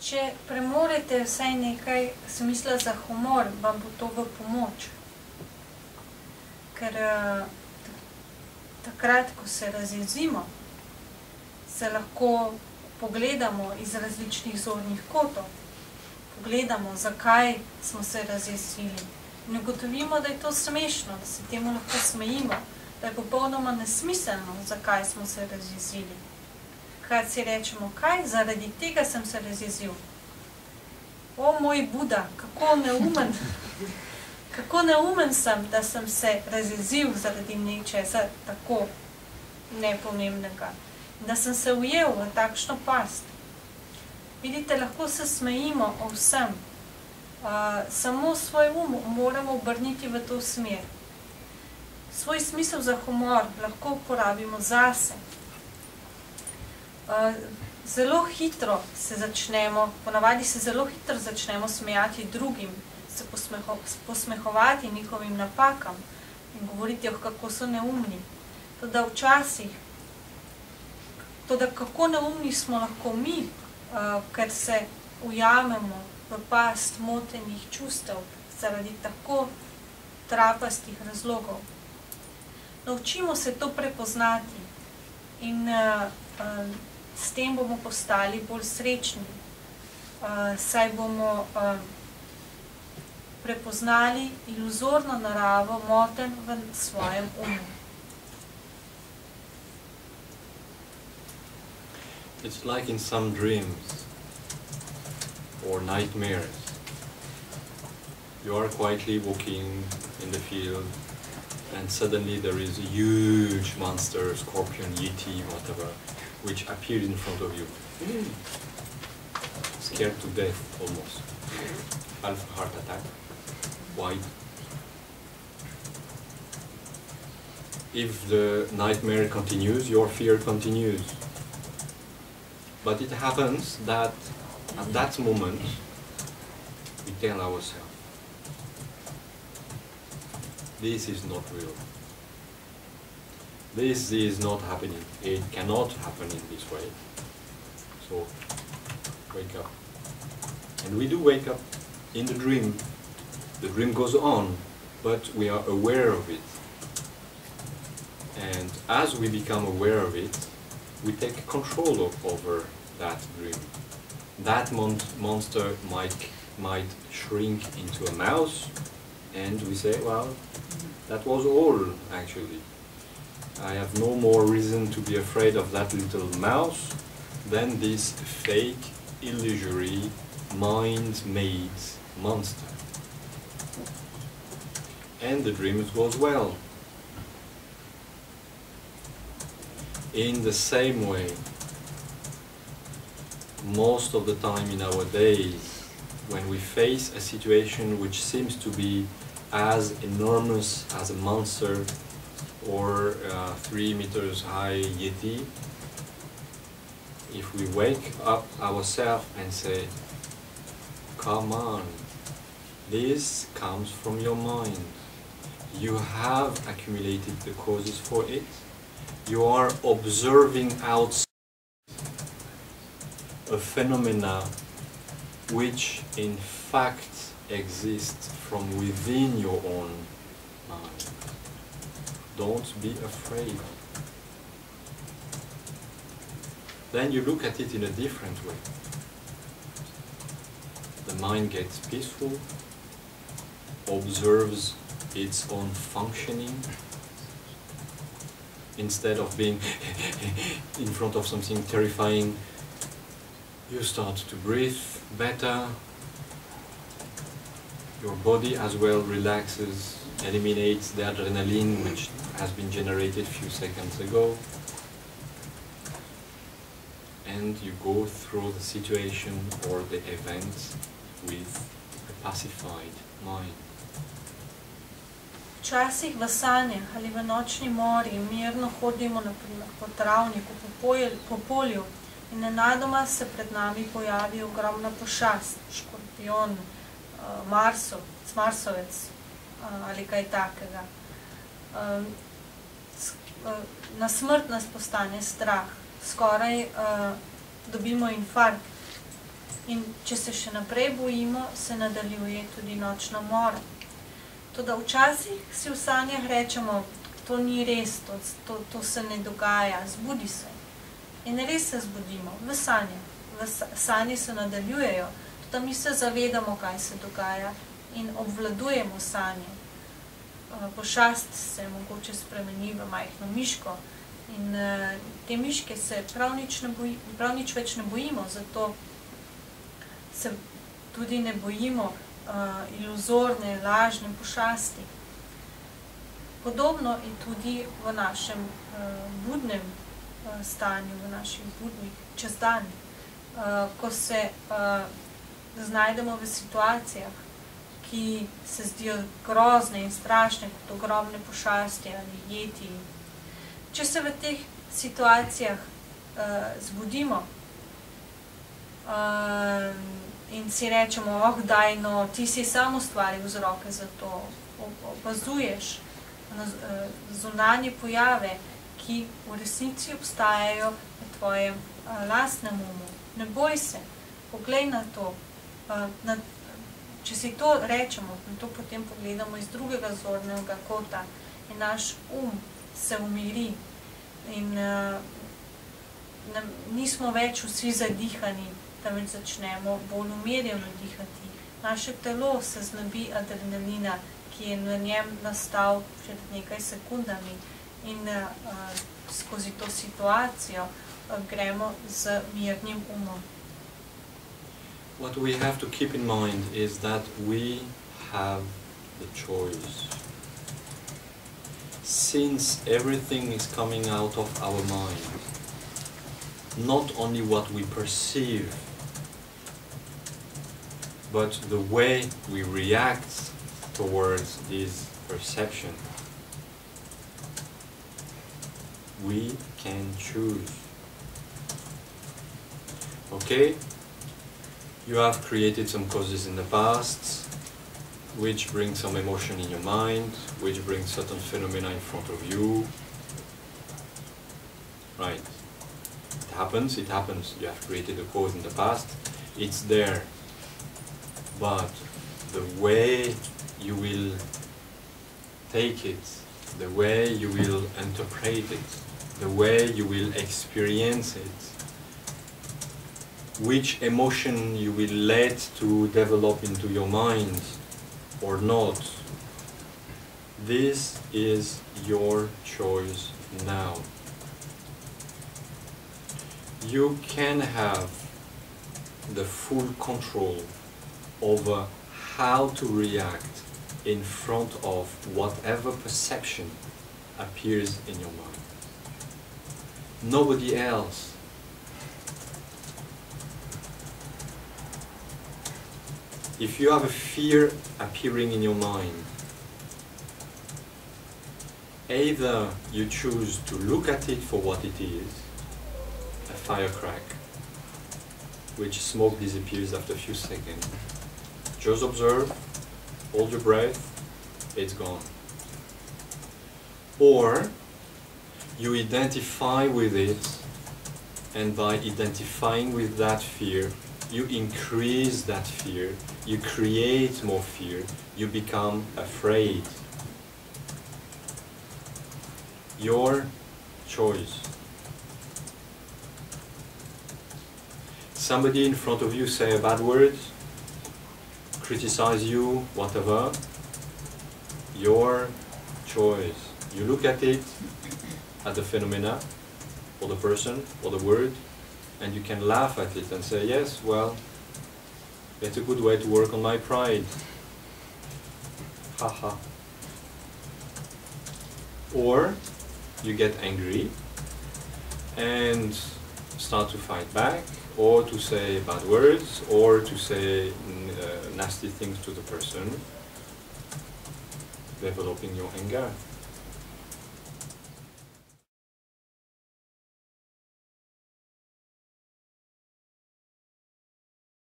Če premorete vsaj nekaj smisla za humor, vam bo to v pomoč. Ker takrat, ko se razjezimo, se lahko pogledamo iz različnih zornih kotov, pogledamo, zakaj smo se razjezili in ugotovimo, da je to smešno, da se temu lahko smejimo, da je popolnoma nesmiselno, zakaj smo se razjezili. Kaj si rečemo, kaj? Zaradi tega sem se razjezil. O, moj Buda, kako neumen sem, da sem se razjezil zaradi nečesa tako nepomembnega. Da sem se ujel v takšno past. Vidite, lahko se smejimo o vsem. Samo svoj moramo obrniti v to smer. Svoj smisel za humor lahko uporabimo zase. Zelo hitro se začnemo, ponavadi se zelo hitro začnemo smejati drugim, se posmehovati njihovim napakam in govoriti, kako so neumni. Toda včasih, kako neumni smo lahko mi, ker se ujamemo v past motenih čustev zaradi tako trapastih razlogov. Naučimo se to prepoznati in s tem bomo postali bolj srečni, saj bomo prepoznali iluzorno naravo motenj v svojem umu. It's like in some dreams or nightmares. You are quietly walking in the field and suddenly there is a huge monster, scorpion, yeti, whatever, which appeared in front of you. Scared to death, almost. Half heart attack. Why? If the nightmare continues, your fear continues. But it happens that at that moment, we tell ourselves, this is not real. This is not happening. It cannot happen in this way. So, wake up. And we do wake up in the dream. The dream goes on, but we are aware of it. And as we become aware of it, we take control over that dream. That monster might shrink into a mouse, and we say, well, that was all, actually. I have no more reason to be afraid of that little mouse than this fake, illusory, mind-made monster. And the dream goes well. In the same way, most of the time in our days, when we face a situation which seems to be as enormous as a monster or 3 meters high yeti, if we wake up ourselves and say, come on, this comes from your mind. You have accumulated the causes for it. You are observing outside a phenomena which in fact exists from within your own mind. Don't be afraid. Then you look at it in a different way. The mind gets peaceful, observes its own functioning, instead of being in front of something terrifying. You start to breathe better, your body as well relaxes, eliminates the adrenaline which has been generated a few seconds ago, and you go through the situation or the event with a pacified mind. Včasih v sanjah ali v nočni mori mirno hodimo naprimer po travniku, po polju in nenadoma se pred nami pojavi ogromna pošast, škorpion, marsovec ali kaj takega. Na smrt nas postane strah, skoraj dobimo infarkt. In če se še naprej bojimo, se nadaljuje tudi nočna mora. Toda včasih si v sanjah rečemo, to ni res, to se ne dogaja, zbudi se. In res se zbudimo, v sanjah. Sanje se nadaljujejo, tudi mi se zavedamo, kaj se dogaja in obvladujemo sanje. Pošast se mogoče spremeni v majhno miško in te miške se prav nič več ne bojimo, zato se tudi ne bojimo iluzorne, lažne pošasti. Podobno je tudi v našem budnem stanju, v naših budnih čez dan, ko se znajdemo v situacijah, ki se zdijo grozne in strašne, kot ogromne pošasti ali jeti. Če se v teh situacijah zbudimo in si rečemo, daj, no, ti si sam ustvaril vzroke za to, opazuješ zunanje pojave, ki v resnici obstajajo v tvojem lastnem umu. Ne boj se, poglej na to. Če si to rečemo, in to potem pogledamo iz drugega zornega kota, in naš se umiri in nismo več vsi zadihani, temveč začnemo bolj umirjeno dihati. Naše telo se znebi adrenalina, ki je na njem nastal pred nekaj sekundami in skozi to situacijo gremo z mirnim umom. What we have to keep in mind is that we have the choice. Since everything is coming out of our mind, not only what we perceive, but the way we react towards this perception, we can choose. Okay? You have created some causes in the past, which bring some emotion in your mind, which bring certain phenomena in front of you. Right. It happens. You have created a cause in the past. It's there. But the way you will take it, the way you will interpret it, the way you will experience it, which emotion you will let to develop into your mind or not, this is your choice now. You can have the full control over how to react in front of whatever perception appears in your mind. Nobody else. If you have a fear appearing in your mind, either you choose to look at it for what it is, a firecrack, which smoke disappears after a few seconds. Just observe, hold your breath, it's gone. Or you identify with it, and by identifying with that fear, you increase that fear, you create more fear, you become afraid. Your choice. Somebody in front of you say a bad word, criticize you, whatever. Your choice. You look at it, at the phenomena, or the person, or the word, and you can laugh at it and say, yes, well, it's a good way to work on my pride. Haha. Or you get angry and start to fight back, or to say bad words, or to say nasty things to the person, developing your anger.